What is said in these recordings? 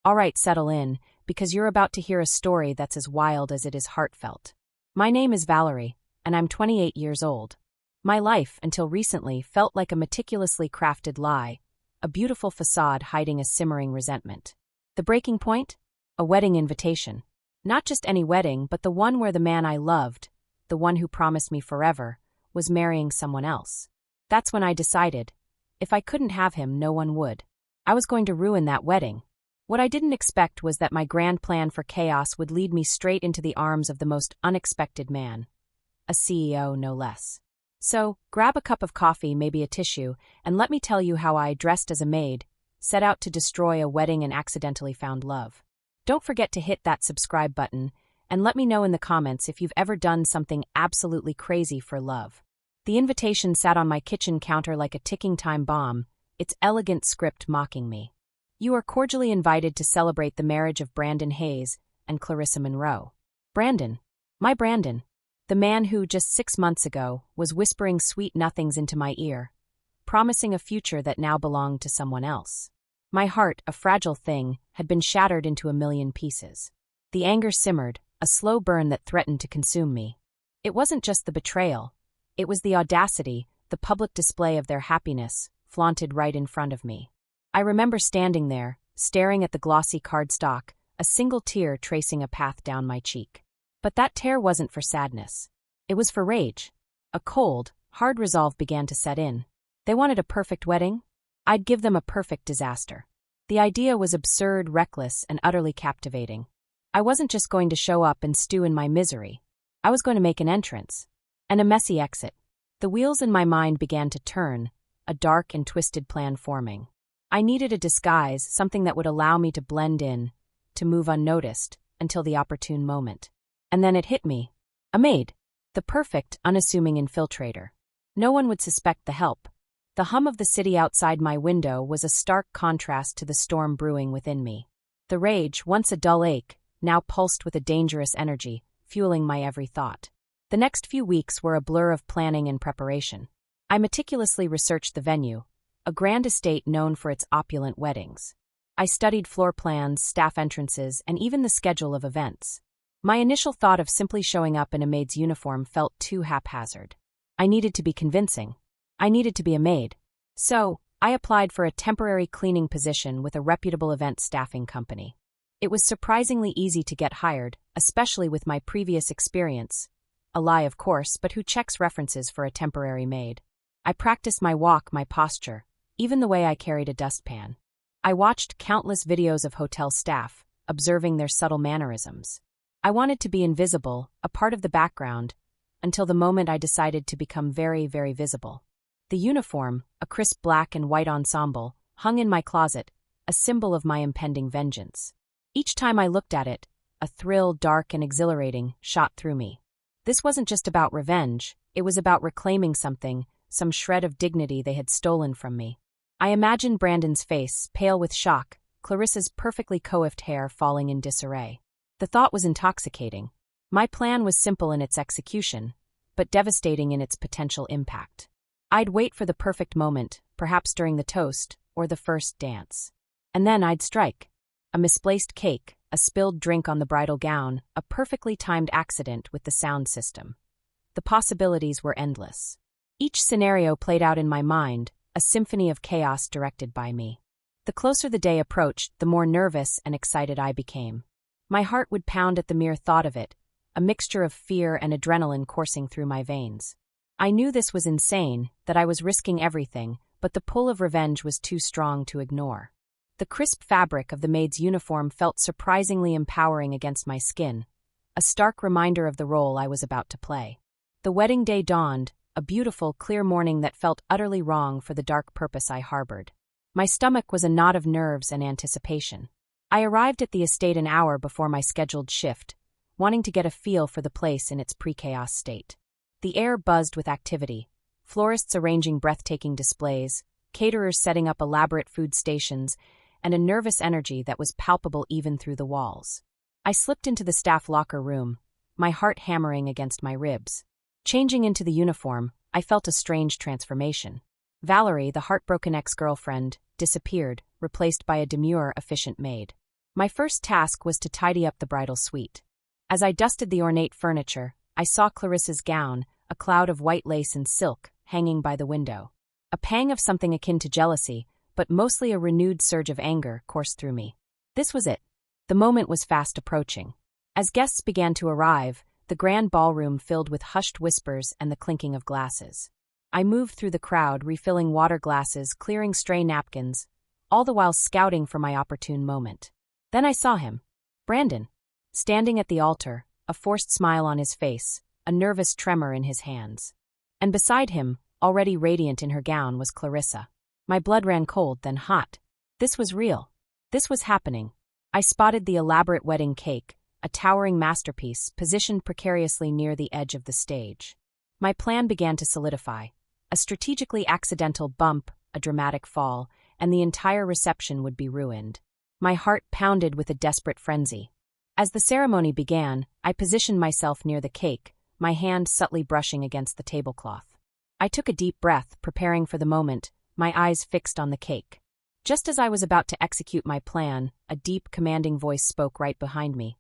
Alright, settle in, because you're about to hear a story that's as wild as it is heartfelt. My name is Valerie, and I'm 28 years old. My life, until recently, felt like a meticulously crafted lie, a beautiful facade hiding a simmering resentment. The breaking point? A wedding invitation. Not just any wedding, but the one where the man I loved, the one who promised me forever, was marrying someone else. That's when I decided, if I couldn't have him, no one would. I was going to ruin that wedding. What I didn't expect was that my grand plan for chaos would lead me straight into the arms of the most unexpected man. A CEO, no less. So, grab a cup of coffee, maybe a tissue, and let me tell you how I, dressed as a maid, set out to destroy a wedding and accidentally found love. Don't forget to hit that subscribe button, and let me know in the comments if you've ever done something absolutely crazy for love. The invitation sat on my kitchen counter like a ticking time bomb, its elegant script mocking me. You are cordially invited to celebrate the marriage of Brandon Hayes and Clarissa Monroe. Brandon. My Brandon. The man who, just 6 months ago, was whispering sweet nothings into my ear, promising a future that now belonged to someone else. My heart, a fragile thing, had been shattered into a million pieces. The anger simmered, a slow burn that threatened to consume me. It wasn't just the betrayal. It was the audacity, the public display of their happiness, flaunted right in front of me. I remember standing there, staring at the glossy cardstock, a single tear tracing a path down my cheek. But that tear wasn't for sadness. It was for rage. A cold, hard resolve began to set in. They wanted a perfect wedding? I'd give them a perfect disaster. The idea was absurd, reckless, and utterly captivating. I wasn't just going to show up and stew in my misery. I was going to make an entrance. And a messy exit. The wheels in my mind began to turn, a dark and twisted plan forming. I needed a disguise, something that would allow me to blend in, to move unnoticed, until the opportune moment. And then it hit me. A maid. The perfect, unassuming infiltrator. No one would suspect the help. The hum of the city outside my window was a stark contrast to the storm brewing within me. The rage, once a dull ache, now pulsed with a dangerous energy, fueling my every thought. The next few weeks were a blur of planning and preparation. I meticulously researched the venue, a grand estate known for its opulent weddings. I studied floor plans, staff entrances, and even the schedule of events. My initial thought of simply showing up in a maid's uniform felt too haphazard. I needed to be convincing. I needed to be a maid. So, I applied for a temporary cleaning position with a reputable event staffing company. It was surprisingly easy to get hired, especially with my previous experience. A lie, of course, but who checks references for a temporary maid? I practiced my walk, my posture, even the way I carried a dustpan. I watched countless videos of hotel staff, observing their subtle mannerisms. I wanted to be invisible, a part of the background, until the moment I decided to become very, very visible. The uniform, a crisp black and white ensemble, hung in my closet, a symbol of my impending vengeance. Each time I looked at it, a thrill, dark and exhilarating, shot through me. This wasn't just about revenge, it was about reclaiming something, some shred of dignity they had stolen from me. I imagined Brandon's face, pale with shock, Clarissa's perfectly coiffed hair falling in disarray. The thought was intoxicating. My plan was simple in its execution, but devastating in its potential impact. I'd wait for the perfect moment, perhaps during the toast, or the first dance. And then I'd strike. A misplaced cake, a spilled drink on the bridal gown, a perfectly timed accident with the sound system. The possibilities were endless. Each scenario played out in my mind, a symphony of chaos directed by me. The closer the day approached, the more nervous and excited I became. My heart would pound at the mere thought of it, a mixture of fear and adrenaline coursing through my veins. I knew this was insane, that I was risking everything, but the pull of revenge was too strong to ignore. The crisp fabric of the maid's uniform felt surprisingly empowering against my skin, a stark reminder of the role I was about to play. The wedding day dawned, a beautiful, clear morning that felt utterly wrong for the dark purpose I harbored. My stomach was a knot of nerves and anticipation. I arrived at the estate an hour before my scheduled shift, wanting to get a feel for the place in its pre-chaos state. The air buzzed with activity, florists arranging breathtaking displays, caterers setting up elaborate food stations, and a nervous energy that was palpable even through the walls. I slipped into the staff locker room, my heart hammering against my ribs. Changing into the uniform, I felt a strange transformation. Valerie, the heartbroken ex-girlfriend, disappeared, replaced by a demure, efficient maid. My first task was to tidy up the bridal suite. As I dusted the ornate furniture, I saw Clarissa's gown, a cloud of white lace and silk, hanging by the window. A pang of something akin to jealousy, but mostly a renewed surge of anger, coursed through me. This was it. The moment was fast approaching. As guests began to arrive, the grand ballroom filled with hushed whispers and the clinking of glasses. I moved through the crowd, refilling water glasses, clearing stray napkins, all the while scouting for my opportune moment. Then I saw him. Brandon. Standing at the altar, a forced smile on his face, a nervous tremor in his hands. And beside him, already radiant in her gown, was Clarissa. My blood ran cold, then hot. This was real. This was happening. I spotted the elaborate wedding cake, a towering masterpiece, positioned precariously near the edge of the stage. My plan began to solidify. A strategically accidental bump, a dramatic fall, and the entire reception would be ruined. My heart pounded with a desperate frenzy. As the ceremony began, I positioned myself near the cake, my hand subtly brushing against the tablecloth. I took a deep breath, preparing for the moment, my eyes fixed on the cake. Just as I was about to execute my plan, a deep, commanding voice spoke right behind me.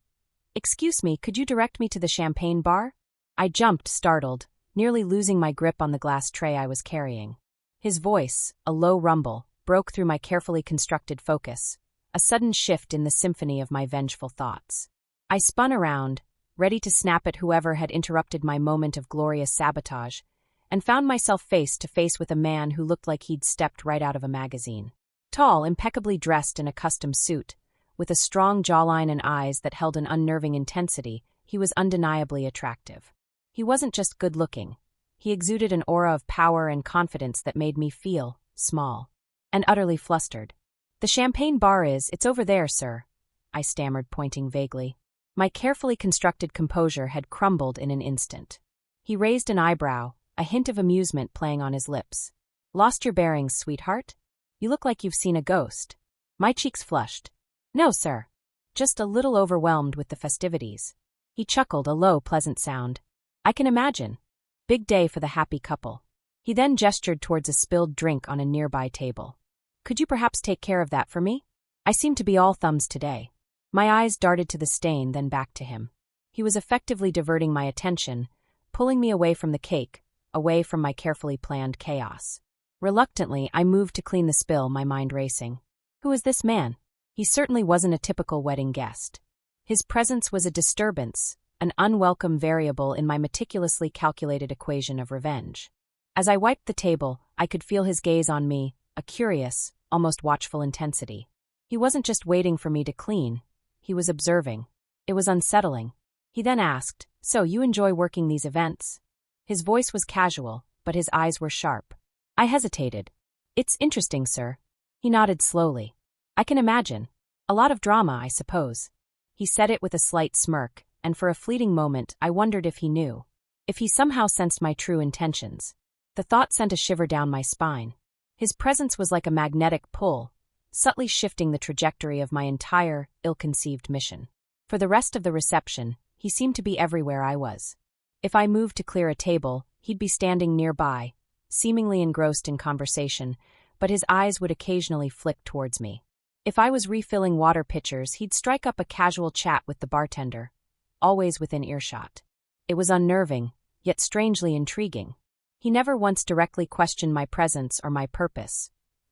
"Excuse me, could you direct me to the champagne bar?" I jumped, startled, nearly losing my grip on the glass tray I was carrying. His voice, a low rumble, broke through my carefully constructed focus, a sudden shift in the symphony of my vengeful thoughts. I spun around, ready to snap at whoever had interrupted my moment of glorious sabotage, and found myself face to face with a man who looked like he'd stepped right out of a magazine. Tall, impeccably dressed in a custom suit, with a strong jawline and eyes that held an unnerving intensity, he was undeniably attractive. He wasn't just good-looking. He exuded an aura of power and confidence that made me feel small and utterly flustered. "The champagne bar it's over there, sir," I stammered, pointing vaguely. My carefully constructed composure had crumbled in an instant. He raised an eyebrow, a hint of amusement playing on his lips. "Lost your bearings, sweetheart? You look like you've seen a ghost." My cheeks flushed. "No, sir. Just a little overwhelmed with the festivities." He chuckled, a low, pleasant sound. "I can imagine. Big day for the happy couple." He then gestured towards a spilled drink on a nearby table. "Could you perhaps take care of that for me? I seem to be all thumbs today." My eyes darted to the stain, then back to him. He was effectively diverting my attention, pulling me away from the cake, away from my carefully planned chaos. Reluctantly, I moved to clean the spill, my mind racing. Who is this man? He certainly wasn't a typical wedding guest. His presence was a disturbance, an unwelcome variable in my meticulously calculated equation of revenge. As I wiped the table, I could feel his gaze on me, a curious, almost watchful intensity. He wasn't just waiting for me to clean, he was observing. It was unsettling. He then asked, "So you enjoy working these events?" His voice was casual, but his eyes were sharp. I hesitated. "It's interesting, sir." He nodded slowly. "I can imagine. A lot of drama, I suppose." He said it with a slight smirk, and for a fleeting moment I wondered if he knew. If he somehow sensed my true intentions. The thought sent a shiver down my spine. His presence was like a magnetic pull, subtly shifting the trajectory of my entire, ill-conceived mission. For the rest of the reception, he seemed to be everywhere I was. If I moved to clear a table, he'd be standing nearby, seemingly engrossed in conversation, but his eyes would occasionally flick towards me. If I was refilling water pitchers, he'd strike up a casual chat with the bartender, always within earshot. It was unnerving, yet strangely intriguing. He never once directly questioned my presence or my purpose,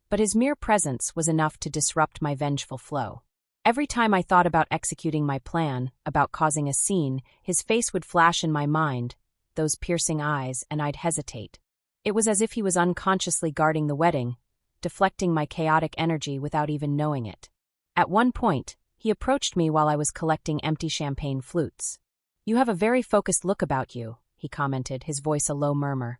but his mere presence was enough to disrupt my vengeful flow. Every time I thought about executing my plan, about causing a scene, his face would flash in my mind, those piercing eyes, and I'd hesitate. It was as if he was unconsciously guarding the wedding, deflecting my chaotic energy without even knowing it. At one point, he approached me while I was collecting empty champagne flutes. "You have a very focused look about you," he commented, his voice a low murmur.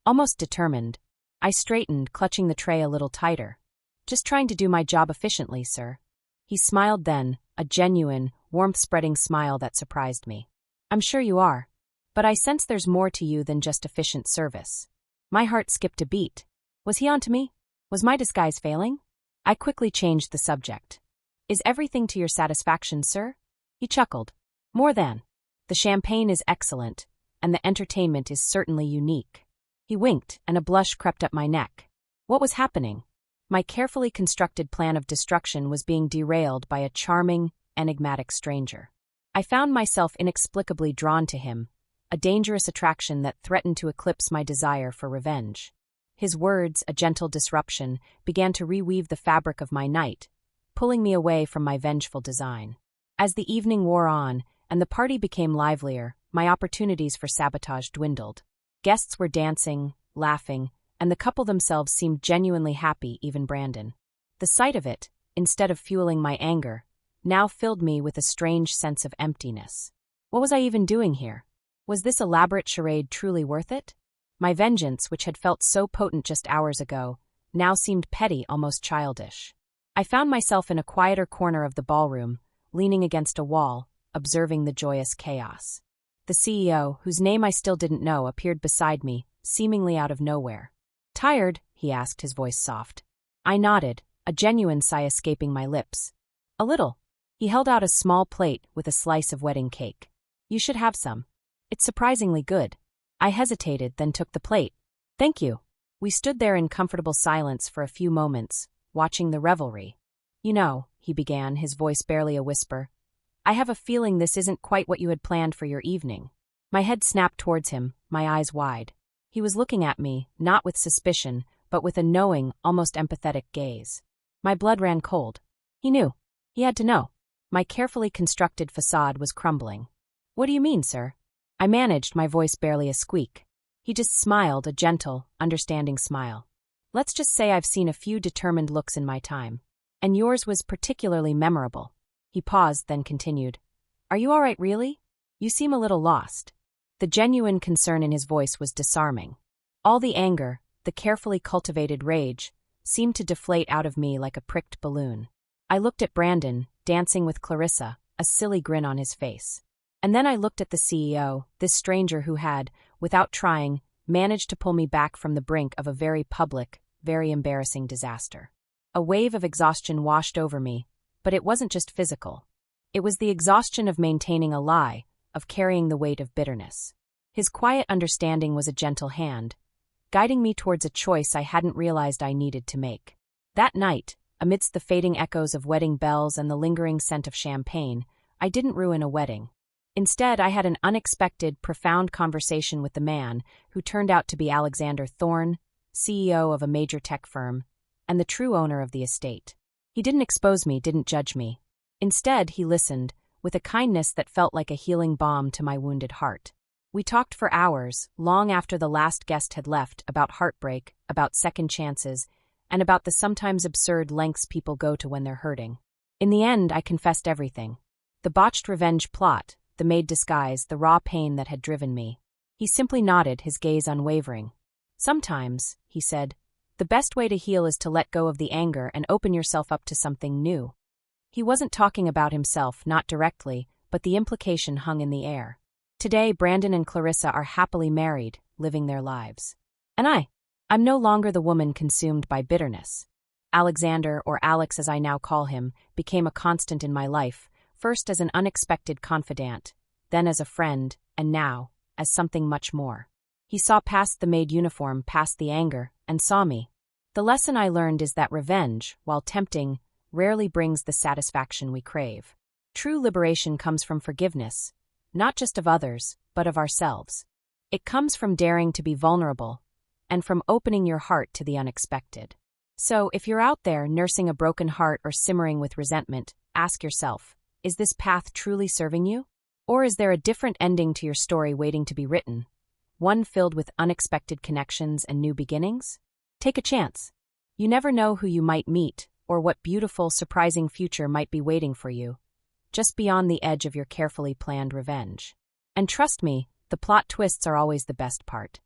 Almost determined, I straightened, clutching the tray a little tighter. "Just trying to do my job efficiently, sir." He smiled then, a genuine, warmth-spreading smile that surprised me. "I'm sure you are. But I sense there's more to you than just efficient service." My heart skipped a beat. Was he onto me? Was my disguise failing? I quickly changed the subject. "Is everything to your satisfaction, sir?" He chuckled. "More than. The champagne is excellent, and the entertainment is certainly unique." He winked, and a blush crept up my neck. What was happening? My carefully constructed plan of destruction was being derailed by a charming, enigmatic stranger. I found myself inexplicably drawn to him, a dangerous attraction that threatened to eclipse my desire for revenge. His words, a gentle disruption, began to reweave the fabric of my night, pulling me away from my vengeful design. As the evening wore on, and the party became livelier, my opportunities for sabotage dwindled. Guests were dancing, laughing, and the couple themselves seemed genuinely happy, even Brandon. The sight of it, instead of fueling my anger, now filled me with a strange sense of emptiness. What was I even doing here? Was this elaborate charade truly worth it? My vengeance, which had felt so potent just hours ago, now seemed petty, almost childish. I found myself in a quieter corner of the ballroom, leaning against a wall, observing the joyous chaos. The CEO, whose name I still didn't know, appeared beside me, seemingly out of nowhere. "Tired?" he asked, his voice soft. I nodded, a genuine sigh escaping my lips. "A little." He held out a small plate with a slice of wedding cake. "You should have some. It's surprisingly good." I hesitated, then took the plate. "Thank you." We stood there in comfortable silence for a few moments, watching the revelry. "You know," he began, his voice barely a whisper, "I have a feeling this isn't quite what you had planned for your evening." My head snapped towards him, my eyes wide. He was looking at me, not with suspicion, but with a knowing, almost empathetic gaze. My blood ran cold. He knew. He had to know. My carefully constructed facade was crumbling. "What do you mean, sir?" I managed, my voice barely a squeak. He just smiled, a gentle, understanding smile. "Let's just say I've seen a few determined looks in my time. And yours was particularly memorable." He paused, then continued. "Are you all right, really? You seem a little lost." The genuine concern in his voice was disarming. All the anger, the carefully cultivated rage, seemed to deflate out of me like a pricked balloon. I looked at Brandon, dancing with Clarissa, a silly grin on his face. And then I looked at the CEO, this stranger who had, without trying, managed to pull me back from the brink of a very public, very embarrassing disaster. A wave of exhaustion washed over me, but it wasn't just physical. It was the exhaustion of maintaining a lie, of carrying the weight of bitterness. His quiet understanding was a gentle hand, guiding me towards a choice I hadn't realized I needed to make. That night, amidst the fading echoes of wedding bells and the lingering scent of champagne, I didn't ruin a wedding. Instead, I had an unexpected, profound conversation with the man who turned out to be Alexander Thorne, CEO of a major tech firm, and the true owner of the estate. He didn't expose me, didn't judge me. Instead, he listened, with a kindness that felt like a healing balm to my wounded heart. We talked for hours, long after the last guest had left, about heartbreak, about second chances, and about the sometimes absurd lengths people go to when they're hurting. In the end, I confessed everything. The botched revenge plot, the Maid disguise, the raw pain that had driven me. He simply nodded, his gaze unwavering. "Sometimes," he said, "the best way to heal is to let go of the anger and open yourself up to something new." He wasn't talking about himself, not directly, but the implication hung in the air. Today, Brandon and Clarissa are happily married, living their lives. And I'm no longer the woman consumed by bitterness. Alexander, or Alex as I now call him, became a constant in my life, first as an unexpected confidant, then as a friend, and now, as something much more. He saw past the Maid uniform, past the anger, and saw me. The lesson I learned is that revenge, while tempting, rarely brings the satisfaction we crave. True liberation comes from forgiveness, not just of others, but of ourselves. It comes from daring to be vulnerable, and from opening your heart to the unexpected. So, if you're out there nursing a broken heart or simmering with resentment, ask yourself, is this path truly serving you? Or is there a different ending to your story waiting to be written? One filled with unexpected connections and new beginnings? Take a chance. You never know who you might meet, or what beautiful, surprising future might be waiting for you, just beyond the edge of your carefully planned revenge. And trust me, the plot twists are always the best part.